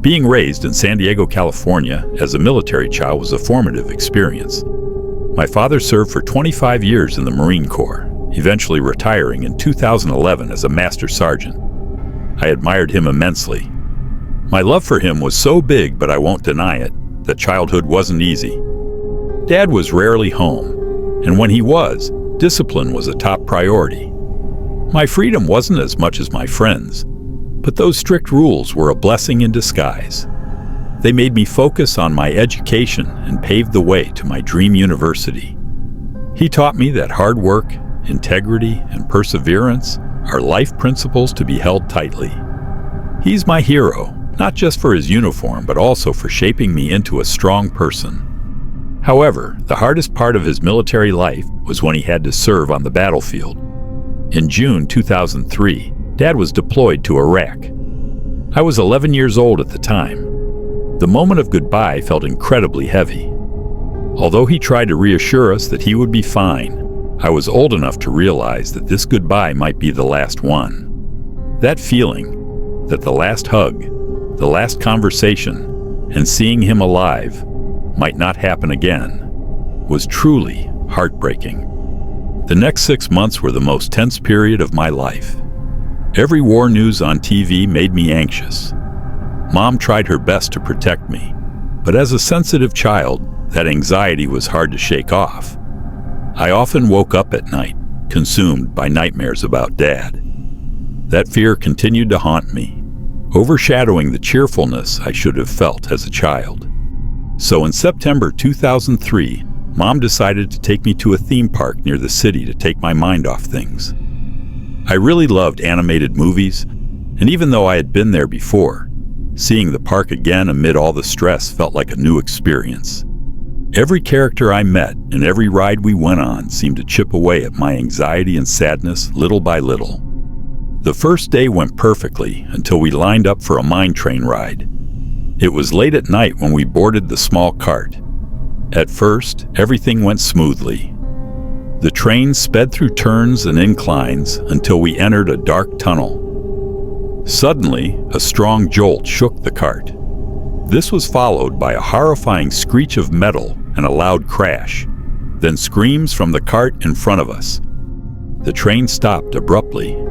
Being raised in San Diego, California as a military child was a formative experience. My father served for 25 years in the Marine Corps, eventually retiring in 2011 as a Master Sergeant. I admired him immensely. My love for him was so big, but I won't deny it, that childhood wasn't easy. Dad was rarely home, and when he was, discipline was a top priority. My freedom wasn't as much as my friends, but those strict rules were a blessing in disguise. They made me focus on my education and paved the way to my dream university. He taught me that hard work, integrity, and perseverance are life principles to be held tightly. He's my hero, not just for his uniform, but also for shaping me into a strong person. However, the hardest part of his military life was when he had to serve on the battlefield. In June 2003, Dad was deployed to Iraq. I was 11 years old at the time. The moment of goodbye felt incredibly heavy. Although he tried to reassure us that he would be fine, I was old enough to realize that this goodbye might be the last one. That feeling, that the last hug, the last conversation, and seeing him alive might not happen again, was truly heartbreaking. The next 6 months were the most tense period of my life. Every war news on TV made me anxious. Mom tried her best to protect me, but as a sensitive child, that anxiety was hard to shake off. I often woke up at night, consumed by nightmares about Dad. That fear continued to haunt me, overshadowing the cheerfulness I should have felt as a child. So in September 2003, Mom decided to take me to a theme park near the city to take my mind off things. I really loved animated movies, and even though I had been there before, seeing the park again amid all the stress felt like a new experience. Every character I met and every ride we went on seemed to chip away at my anxiety and sadness little by little. The first day went perfectly until we lined up for a mine train ride. It was late at night when we boarded the small cart. At first, everything went smoothly. The train sped through turns and inclines until we entered a dark tunnel. Suddenly, a strong jolt shook the cart. This was followed by a horrifying screech of metal and a loud crash, then screams from the cart in front of us. The train stopped abruptly.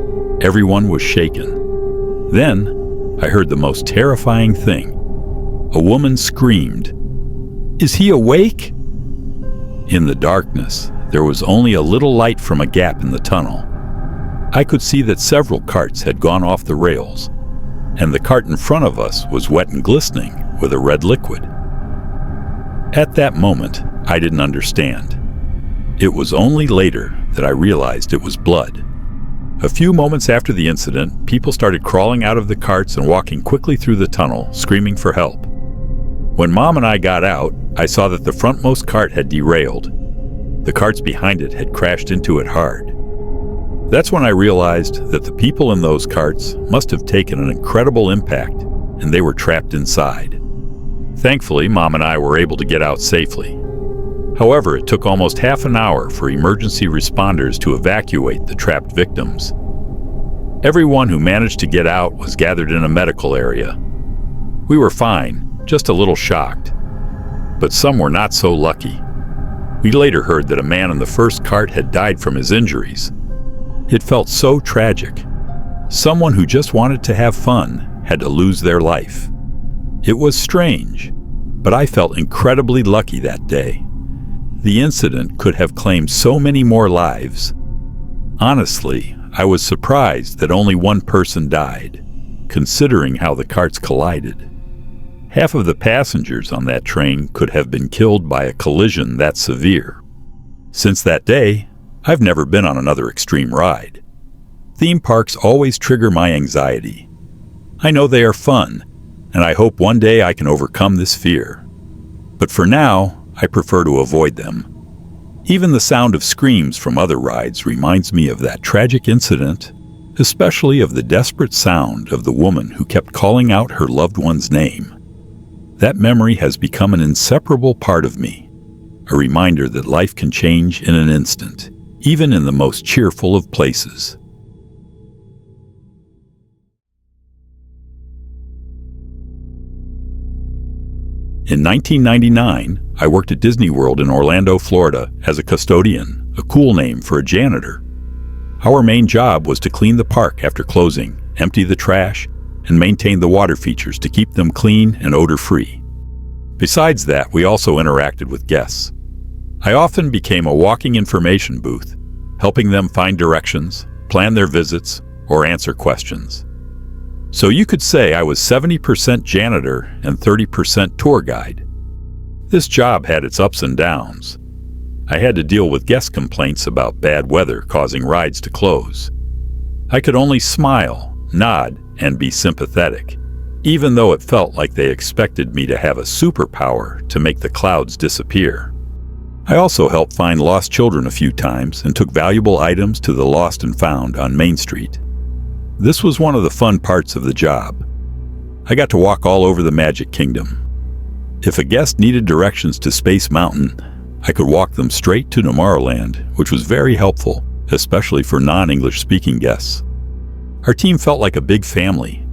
Everyone was shaken. Then, I heard the most terrifying thing. A woman screamed, "Is he awake?" In the darkness, there was only a little light from a gap in the tunnel. I could see that several carts had gone off the rails, and the cart in front of us was wet and glistening with a red liquid. At that moment, I didn't understand. It was only later that I realized it was blood. A few moments after the incident, people started crawling out of the carts and walking quickly through the tunnel, screaming for help. When Mom and I got out, I saw that the frontmost cart had derailed. The carts behind it had crashed into it hard. That's when I realized that the people in those carts must have taken an incredible impact, and they were trapped inside. Thankfully, Mom and I were able to get out safely. However, it took almost half an hour for emergency responders to evacuate the trapped victims. Everyone who managed to get out was gathered in a medical area. We were fine, just a little shocked. But some were not so lucky. We later heard that a man in the first cart had died from his injuries. It felt so tragic. Someone who just wanted to have fun had to lose their life. It was strange, but I felt incredibly lucky that day. The incident could have claimed so many more lives. Honestly, I was surprised that only one person died, considering how the carts collided. Half of the passengers on that train could have been killed by a collision that severe. Since that day, I've never been on another extreme ride. Theme parks always trigger my anxiety. I know they are fun, and I hope one day I can overcome this fear. But for now, I prefer to avoid them. Even the sound of screams from other rides reminds me of that tragic incident, especially of the desperate sound of the woman who kept calling out her loved one's name. That memory has become an inseparable part of me, a reminder that life can change in an instant, even in the most cheerful of places. In 1999, I worked at Disney World in Orlando, Florida as a custodian, a cool name for a janitor. Our main job was to clean the park after closing, empty the trash, and maintain the water features to keep them clean and odor-free. Besides that, we also interacted with guests. I often became a walking information booth, helping them find directions, plan their visits, or answer questions. So you could say I was 70% janitor and 30% tour guide. This job had its ups and downs. I had to deal with guest complaints about bad weather causing rides to close. I could only smile, nod, and be sympathetic, even though it felt like they expected me to have a superpower to make the clouds disappear. I also helped find lost children a few times and took valuable items to the Lost and Found on Main Street. This was one of the fun parts of the job. I got to walk all over the Magic Kingdom. If a guest needed directions to Space Mountain, I could walk them straight to Tomorrowland, which was very helpful, especially for non-English speaking guests. Our team felt like a big family.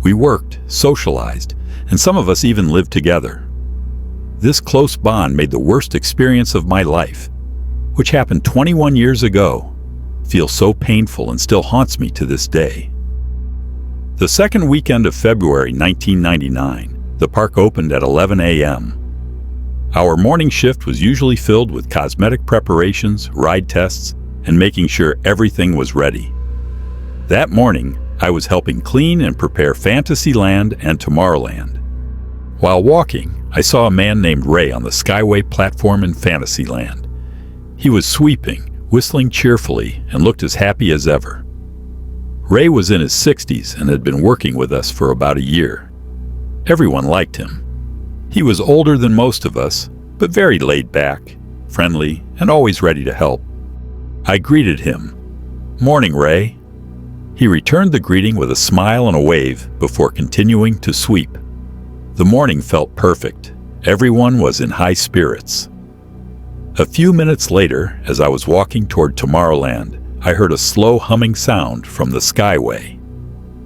We worked, socialized, and some of us even lived together. This close bond made the worst experience of my life, which happened 21 years ago, feel so painful and still haunts me to this day. The second weekend of February 1999, the park opened at 11 a.m. Our morning shift was usually filled with cosmetic preparations, ride tests, and making sure everything was ready. That morning, I was helping clean and prepare Fantasyland and Tomorrowland. While walking, I saw a man named Ray on the Skyway platform in Fantasyland. He was sweeping, whistling cheerfully, and looked as happy as ever. Ray was in his 60s and had been working with us for about a year. Everyone liked him. He was older than most of us, but very laid back, friendly, and always ready to help. I greeted him. "Morning, Ray." He returned the greeting with a smile and a wave before continuing to sweep. The morning felt perfect. Everyone was in high spirits. A few minutes later, as I was walking toward Tomorrowland, I heard a slow humming sound from the Skyway.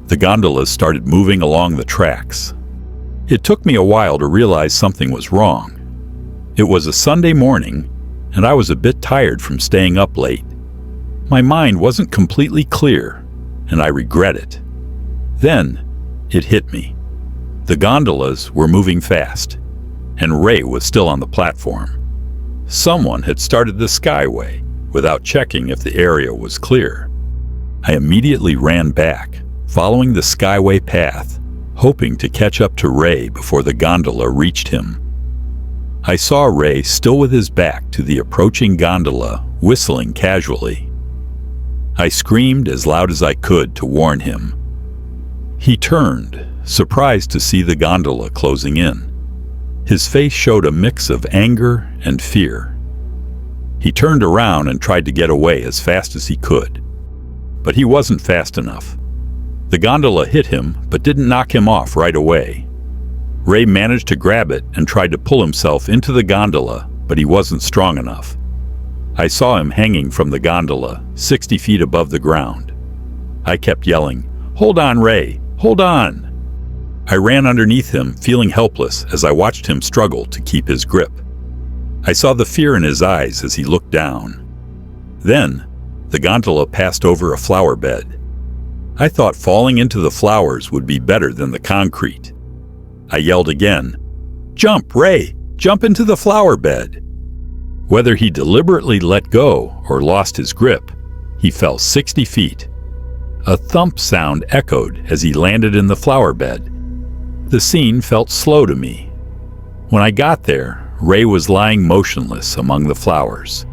The gondolas started moving along the tracks. It took me a while to realize something was wrong. It was a Sunday morning, and I was a bit tired from staying up late. My mind wasn't completely clear, and I regret it. Then, it hit me. The gondolas were moving fast, and Ray was still on the platform. Someone had started the Skyway without checking if the area was clear. I immediately ran back, following the Skyway path, hoping to catch up to Ray before the gondola reached him. I saw Ray still with his back to the approaching gondola, whistling casually. I screamed as loud as I could to warn him. He turned, surprised to see the gondola closing in. His face showed a mix of anger and fear. He turned around and tried to get away as fast as he could. But he wasn't fast enough. The gondola hit him, but didn't knock him off right away. Ray managed to grab it and tried to pull himself into the gondola, but he wasn't strong enough. I saw him hanging from the gondola, 60 feet above the ground. I kept yelling, "Hold on, Ray! Hold on!" I ran underneath him, feeling helpless as I watched him struggle to keep his grip. I saw the fear in his eyes as he looked down. Then, the gondola passed over a flower bed. I thought falling into the flowers would be better than the concrete. I yelled again, "Jump, Ray! Jump into the flower bed!" Whether he deliberately let go or lost his grip, he fell 60 feet. A thump sound echoed as he landed in the flower bed. The scene felt slow to me. When I got there, Ray was lying motionless among the flowers.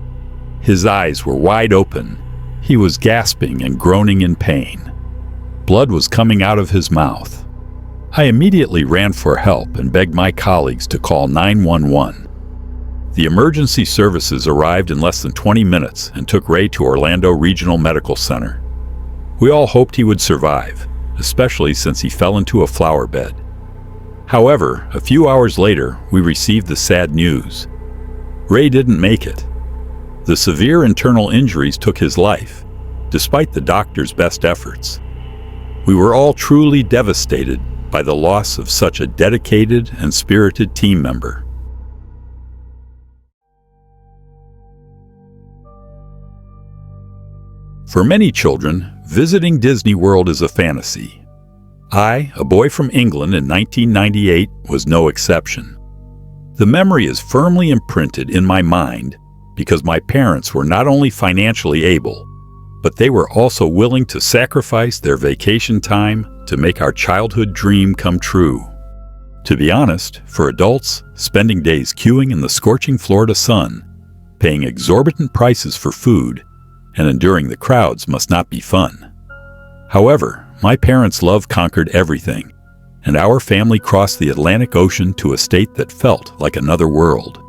His eyes were wide open. He was gasping and groaning in pain. Blood was coming out of his mouth. I immediately ran for help and begged my colleagues to call 911. The emergency services arrived in less than 20 minutes and took Ray to Orlando Regional Medical Center. We all hoped he would survive, especially since he fell into a flower bed. However, a few hours later, we received the sad news. Ray didn't make it. The severe internal injuries took his life, despite the doctor's best efforts. We were all truly devastated, by the loss of such a dedicated and spirited team member. For many children, visiting Disney World is a fantasy. I, a boy from England in 1998, was no exception. The memory is firmly imprinted in my mind because my parents were not only financially able, but they were also willing to sacrifice their vacation time to make our childhood dream come true. To be honest, for adults, spending days queuing in the scorching Florida sun, paying exorbitant prices for food, and enduring the crowds must not be fun. However, my parents' love conquered everything, and our family crossed the Atlantic Ocean to a state that felt like another world.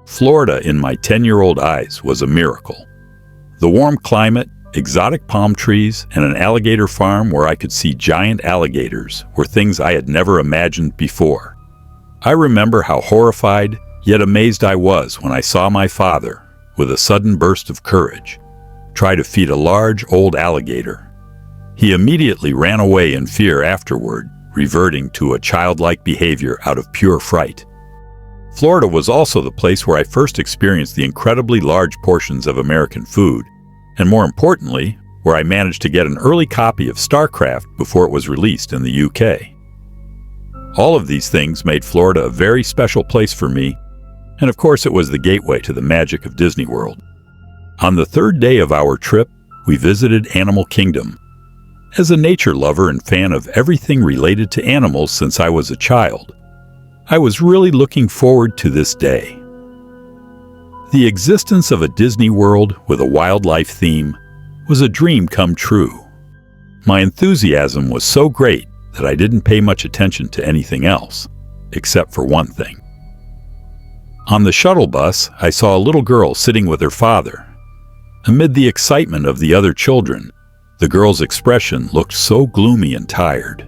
Florida, in my 10-year-old eyes, was a miracle. The warm climate, exotic palm trees, and an alligator farm where I could see giant alligators were things I had never imagined before. I remember how horrified, yet amazed I was when I saw my father, with a sudden burst of courage, try to feed a large, old alligator. He immediately ran away in fear afterward, reverting to a childlike behavior out of pure fright. Florida was also the place where I first experienced the incredibly large portions of American food, and more importantly, where I managed to get an early copy of StarCraft before it was released in the UK. All of these things made Florida a very special place for me, and of course it was the gateway to the magic of Disney World. On the third day of our trip, we visited Animal Kingdom. As a nature lover and fan of everything related to animals since I was a child, I was really looking forward to this day. The existence of a Disney World with a wildlife theme was a dream come true. My enthusiasm was so great that I didn't pay much attention to anything else, except for one thing. On the shuttle bus, I saw a little girl sitting with her father. Amid the excitement of the other children, the girl's expression looked so gloomy and tired.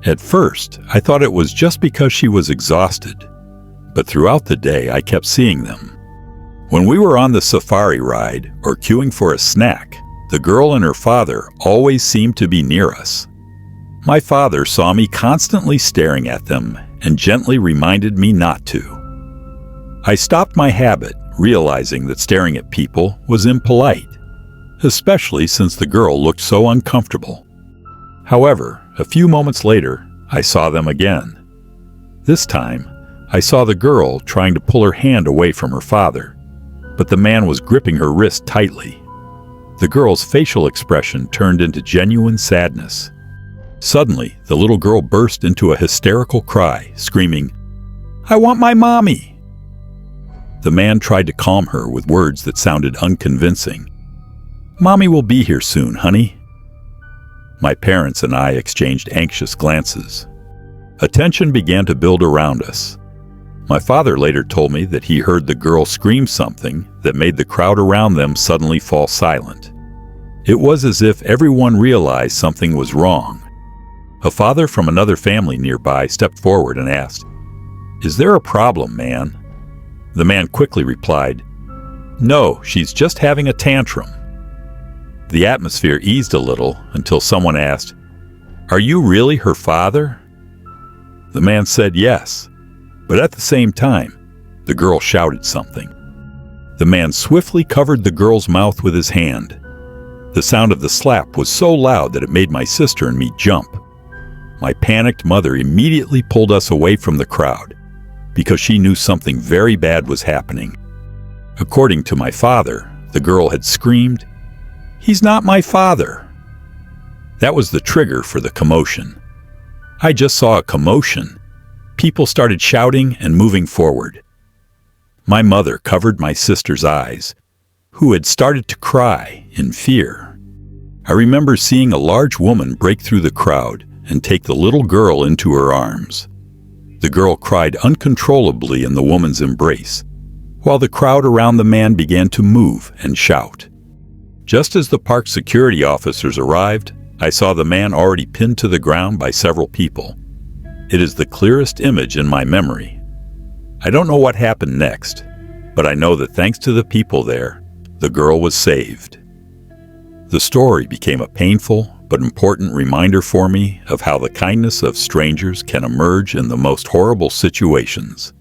At first, I thought it was just because she was exhausted, but throughout the day I kept seeing them. When we were on the safari ride or queuing for a snack, the girl and her father always seemed to be near us. My father saw me constantly staring at them and gently reminded me not to. I stopped my habit, realizing that staring at people was impolite, especially since the girl looked so uncomfortable. However, a few moments later, I saw them again. This time, I saw the girl trying to pull her hand away from her father, but the man was gripping her wrist tightly. The girl's facial expression turned into genuine sadness. Suddenly, the little girl burst into a hysterical cry, screaming, "I want my mommy!" The man tried to calm her with words that sounded unconvincing. "Mommy will be here soon, honey." My parents and I exchanged anxious glances. A tension began to build around us. My father later told me that he heard the girl scream something that made the crowd around them suddenly fall silent. It was as if everyone realized something was wrong. A father from another family nearby stepped forward and asked, "Is there a problem, man?" The man quickly replied, "No, she's just having a tantrum." The atmosphere eased a little until someone asked, "Are you really her father?" The man said yes, but at the same time, the girl shouted something. The man swiftly covered the girl's mouth with his hand. The sound of the slap was so loud that it made my sister and me jump. My panicked mother immediately pulled us away from the crowd because she knew something very bad was happening. According to my father, the girl had screamed, "He's not my father!" That was the trigger for the commotion. I just saw a commotion. People started shouting and moving forward. My mother covered my sister's eyes, who had started to cry in fear. I remember seeing a large woman break through the crowd and take the little girl into her arms. The girl cried uncontrollably in the woman's embrace, while the crowd around the man began to move and shout. Just as the park security officers arrived, I saw the man already pinned to the ground by several people. It is the clearest image in my memory. I don't know what happened next, but I know that thanks to the people there, the girl was saved. The story became a painful, but important reminder for me of how the kindness of strangers can emerge in the most horrible situations.